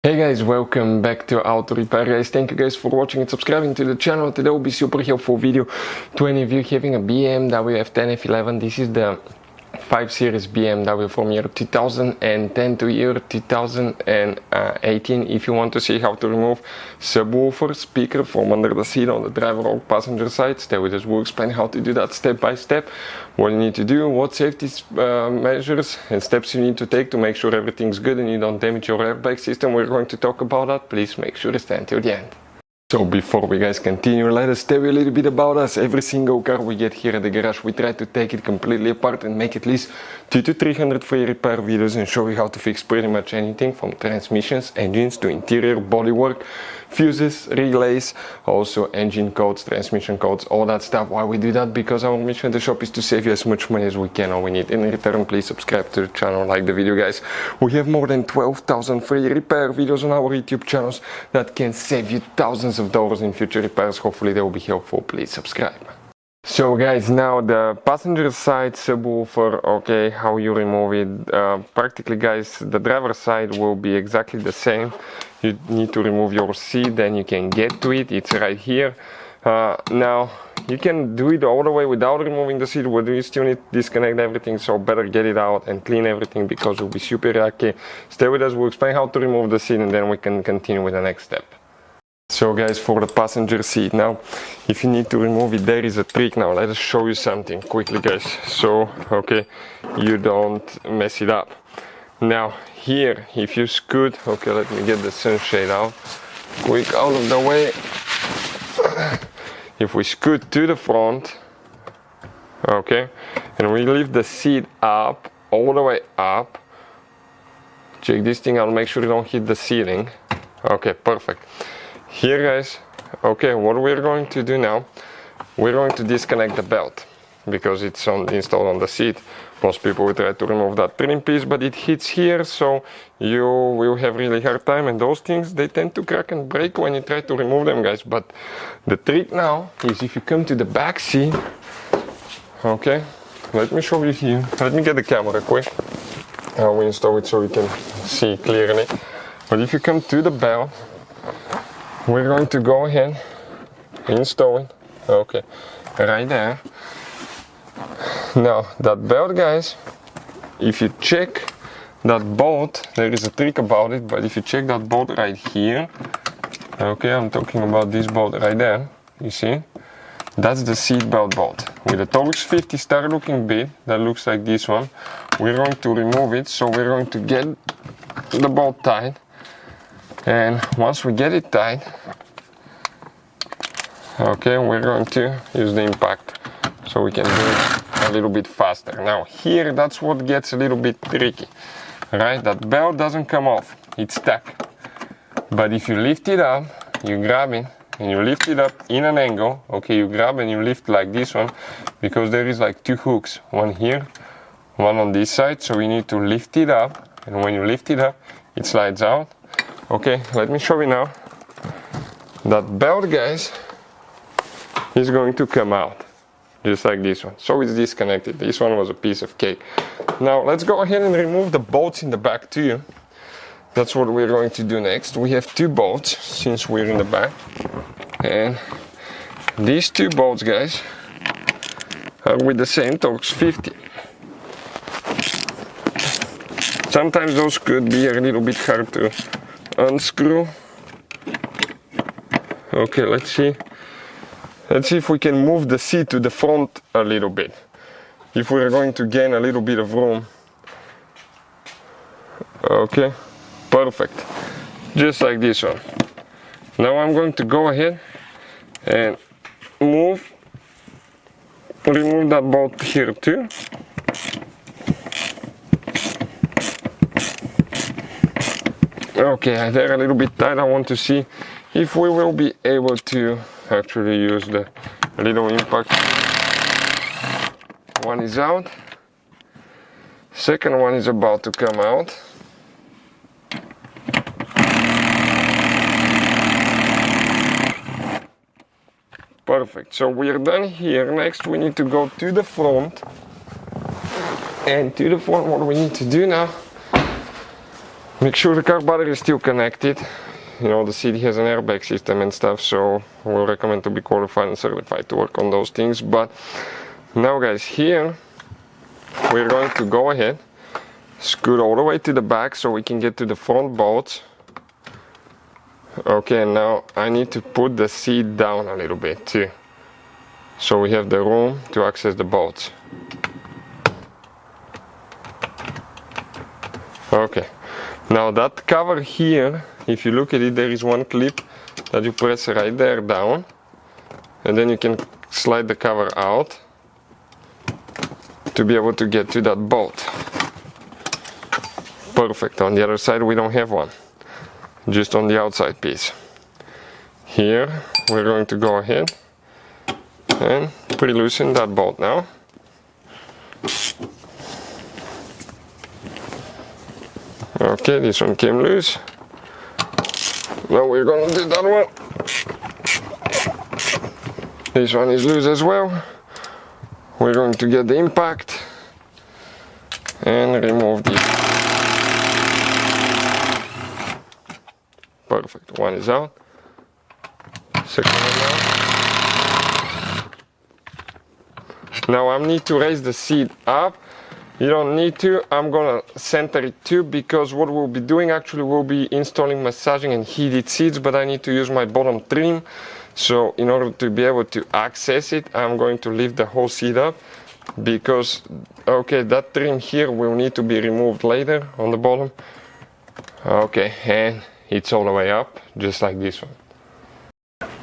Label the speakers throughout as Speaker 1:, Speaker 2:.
Speaker 1: Hey guys, welcome back to Auto Repair guys. Thank you guys for watching and subscribing to the channel. Today will be super helpful video to any of you having a BMW F10 F11. This is the 5 Series BMW from year 2010 to year 2018. If you want to see how to remove subwoofer speaker from under the seat on the driver or passenger side, stay with us. We'll explain how to do that step by step, what you need to do, what safety measures and steps you need to take to make sure everything's good and you don't damage your airbag system. We're going to talk about that. Please make sure to stay until the end. So before we guys continue, let us tell you a little bit about us. Every single car we get here at the garage, we try to take it completely apart and make at least 200 to 300 free repair videos and show you how to fix pretty much anything from transmissions, engines to interior bodywork, fuses, relays, also engine codes, transmission codes, all that stuff. Why we do that? Because our mission at the shop is to save you as much money as we can. All we need in return, please subscribe to the channel, like the video guys. We have more than 12,000 free repair videos on our YouTube channels that can save you thousands of dollars in future repairs. Hopefully they will be helpful. Please subscribe. So guys, now the passenger side subwoofer, okay, how you remove it. Practically guys, the driver side will be exactly the same. You need to remove your seat, then you can get to it. It's right here. Now you can do it all the way without removing the seat, but you still need to disconnect everything, so better get it out and clean everything because it will be super yucky. Stay with us, we'll explain how to remove the seat and then we can continue with the next step. So guys, for the passenger seat, now if you need to remove it, there is a trick. Now let us show you something quickly guys, so okay, you don't mess it up. Now here, if you scoot, okay, let me get the sunshade out quick out of the way. If we scoot to the front, okay, and we lift the seat up, all the way up, check this thing out, make sure you don't hit the ceiling. Okay, perfect. Here guys, okay, what we're going to do now, we're going to disconnect the belt because it's installed on the seat. Most people will try to remove that trim piece, but it hits here, so you will have really hard time, and those things, they tend to crack and break when you try to remove them guys. But the trick now is if you come to the back seat, okay, let me show you here, let me get the camera quick, we install it so we can see clearly. But if you come to the belt, we're going to go ahead, install it, okay, right there. Now that belt guys, if you check that bolt, there is a trick about it, but if you check that bolt right here, okay, I'm talking about this bolt right there, you see, that's the seat belt bolt. With the Torx 50 star looking bit, that looks like this one, we're going to remove it, so we're going to get the bolt tight. And once we get it tight, okay, we're going to use the impact so we can do it a little bit faster. Now here, that's what gets a little bit tricky, right? That belt doesn't come off, it's stuck. But if you lift it up, you grab it and you lift it up in an angle, okay, you grab and you lift like this one, because there is like two hooks, one here, one on this side, so we need to lift it up, and when you lift it up, it slides out. Okay, let me show you now. That belt guys is going to come out just like this one, so it's disconnected. This one was a piece of cake. Now let's go ahead and remove the bolts in the back too. That's what we're going to do next. We have two bolts since we're in the back, and these two bolts guys are with the same Torx 50. Sometimes those could be a little bit hard to unscrew. Okay, let's see if we can move the seat to the front a little bit, if we're going to gain a little bit of room. Okay, perfect, just like this one. Now I'm going to go ahead and remove that bolt here too. Okay, they're a little bit tight. I want to see if we will be able to actually use the little impact. One is out, second one is about to come out. Perfect, so we are done here. Next we need to go to the front, and to the front what we need to do now, Make sure the car battery is still connected. You know, the seat has an airbag system and stuff, so we'll recommend to be qualified and certified to work on those things. But now guys, here we're going to go ahead, scoot all the way to the back so we can get to the front bolts. Okay, now I need to put the seat down a little bit too, so we have the room to access the bolts. Okay, now that cover here, if you look at it, there is one clip that you press right there down, and then you can slide the cover out to be able to get to that bolt. Perfect. On the other side we don't have one, just on the outside piece. Here we're going to go ahead and pre-loosen that bolt now. Okay, this one came loose. Now we're gonna do that one. This one is loose as well. We're going to get the impact and remove this. Perfect, one is out. Second one out. Now I need to raise the seat up. You don't need to, I'm gonna center it too, because what we'll be doing actually will be installing massaging and heated seats, but I need to use my bottom trim. So in order to be able to access it, I'm going to lift the whole seat up, because okay, that trim here will need to be removed later on the bottom. Okay, and it's all the way up, just like this one.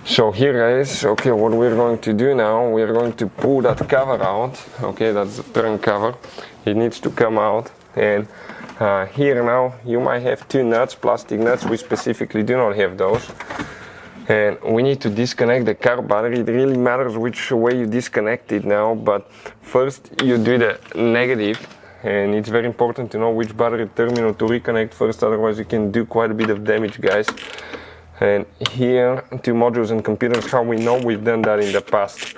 Speaker 1: So here guys, okay, what we're going to do now, we're going to pull that cover out. Okay, that's the trunk cover. It needs to come out, and here now you might have two nuts, plastic nuts. We specifically do not have those, and we need to disconnect the car battery. It really matters which way you disconnect it now, but first you do the negative, and it's very important to know which battery terminal to reconnect first, otherwise you can do quite a bit of damage, guys. And here, to modules and computers, how we know we've done that in the past.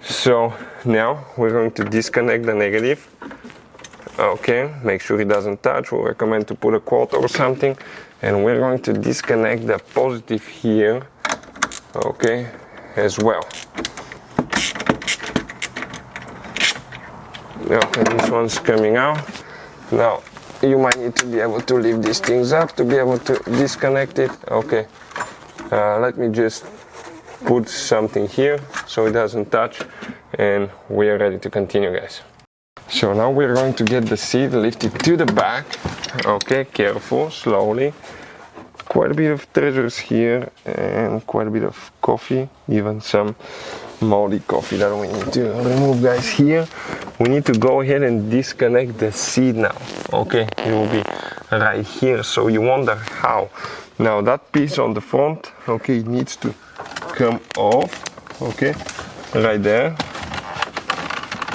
Speaker 1: So now we're going to disconnect the negative. Okay, make sure it doesn't touch. We'll recommend to put a quote or something. And we're going to disconnect the positive here, okay, as well. Okay, this one's coming out. Now, you might need to be able to lift these things up to be able to disconnect it. Okay, let me just put something here so it doesn't touch, and we are ready to continue, guys. So now we're going to get the seat lifted to the back. Okay, careful, slowly. Quite a bit of treasures here, and quite a bit of coffee, even some moldy coffee that we need to remove, guys. Here we need to go ahead and disconnect the seat now. Okay, it will be right here, so you wonder how. Now that piece on the front, okay, it needs to come off. Okay, right there.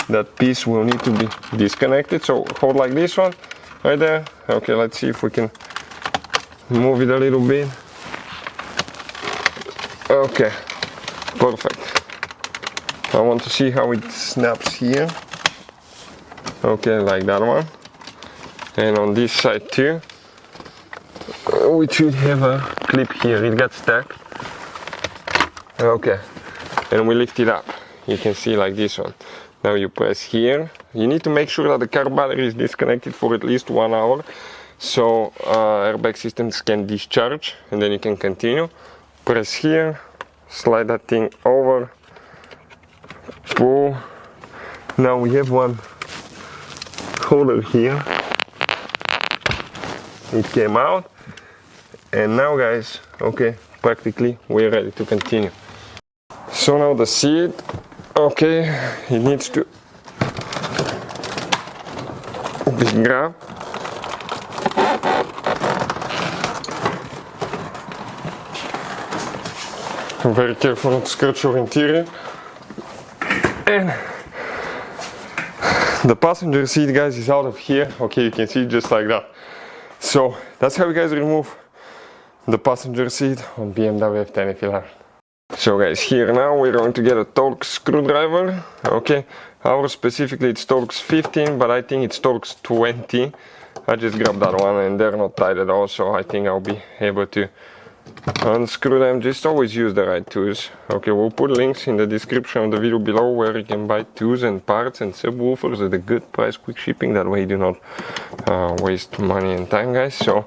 Speaker 1: That piece will need to be disconnected, so hold like this one right there. Okay, let's see if we can move it a little bit. Okay, perfect. I want to see how it snaps here. Okay, like that one. And on this side too, we should have a clip here. It got stuck. Okay, and we lift it up. You can see like this one. Now you press here. You need to make sure that the car battery is disconnected for at least 1 hour, so airbag systems can discharge, and then you can continue. Press here, slide that thing over, pull. Now we have one holder here. It came out, and now, guys, okay, practically we're ready to continue. So now the seat, okay, it needs to be grabbed. Very careful not to scratch your interior. And the passenger seat, guys, is out of here. Okay, you can see just like that. So that's how you guys remove the passenger seat on BMW F10 F11. So guys, here now we're going to get a Torx screwdriver. Okay, ours specifically it's Torx 15, but I think it's Torx 20. I just grabbed that one and they're not tight at all, so I think I'll be able to unscrew them. Just always use the right tools. Okay, we'll put links in the description of the video below where you can buy tools and parts and subwoofers at a good price, quick shipping. That way you do not waste money and time, guys. So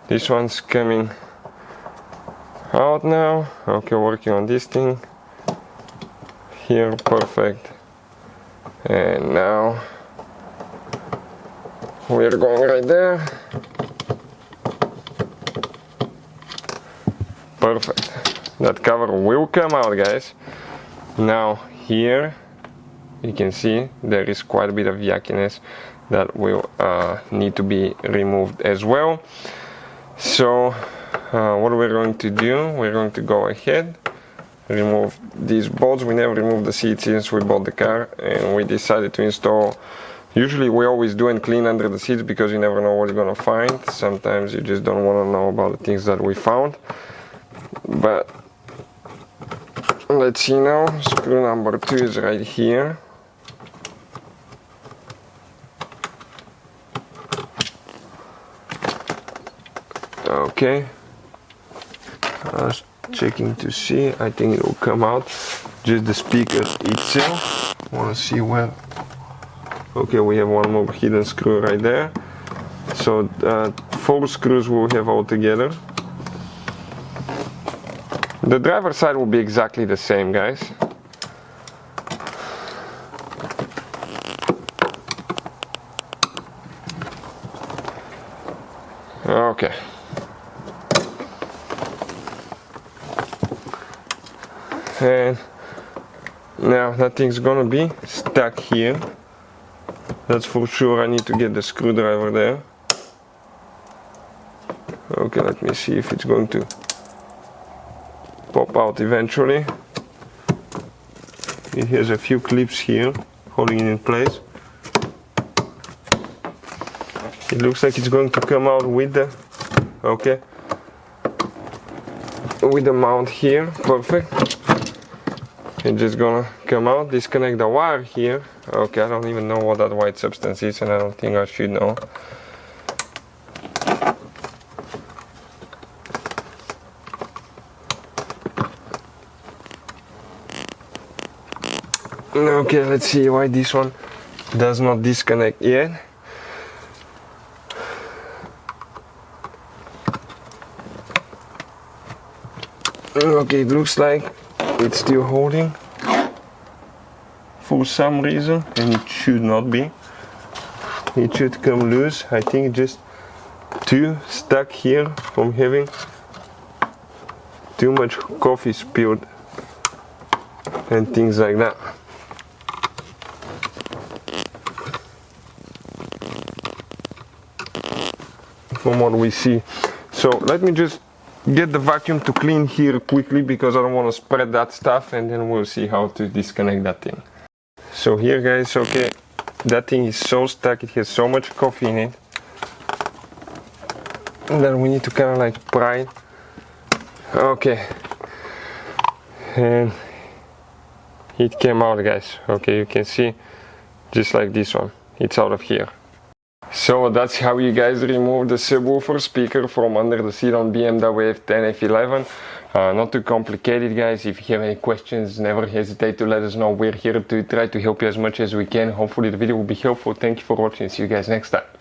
Speaker 1: this one's coming out now. Okay, working on this thing here, perfect. And now we're going right there. Perfect. That cover will come out, guys. Now here you can see there is quite a bit of yuckiness that will need to be removed as well. So what we're going to do, we're going to go ahead, remove these bolts. We never removed the seat since we bought the car, and we decided to install. Usually we always do and clean under the seats because you never know what you're gonna find. Sometimes you just don't want to know about the things that we found. But let's see now. Screw number 2 is right here. Okay, I was checking to see. I think it will come out. Just the speaker itself. Want to see where? Okay, we have one more hidden screw right there. So 4 screws we'll have all together. The driver's side will be exactly the same, guys. Okay. And now that thing's gonna be stuck here. That's for sure. I need to get the screwdriver there. Okay, let me see if it's going to pop out eventually. It has a few clips here holding it in place. It looks like it's going to come out with the, okay, with the mount here. Perfect. It's just gonna come out, disconnect the wire here. Okay, I don't even know what that white substance is, and I don't think I should know. Okay, let's see why this one does not disconnect yet. Okay, it looks like it's still holding for some reason, and it should not be. It should come loose. I think just too stuck here from having too much coffee spilled and things like that. From what we see. So let me just get the vacuum to clean here quickly because I don't want to spread that stuff, and then we'll see how to disconnect that thing. So here, guys, okay, that thing is so stuck, it has so much coffee in it that we need to kind of like pry it. Okay, and it came out, guys. Okay, you can see just like this one, it's out of here. So that's how you guys remove the subwoofer speaker from under the seat on BMW F10 F11. Not too complicated, guys. If you have any questions, never hesitate to let us know. We're here to try to help you as much as we can. Hopefully the video will be helpful. Thank you for watching. See you guys next time.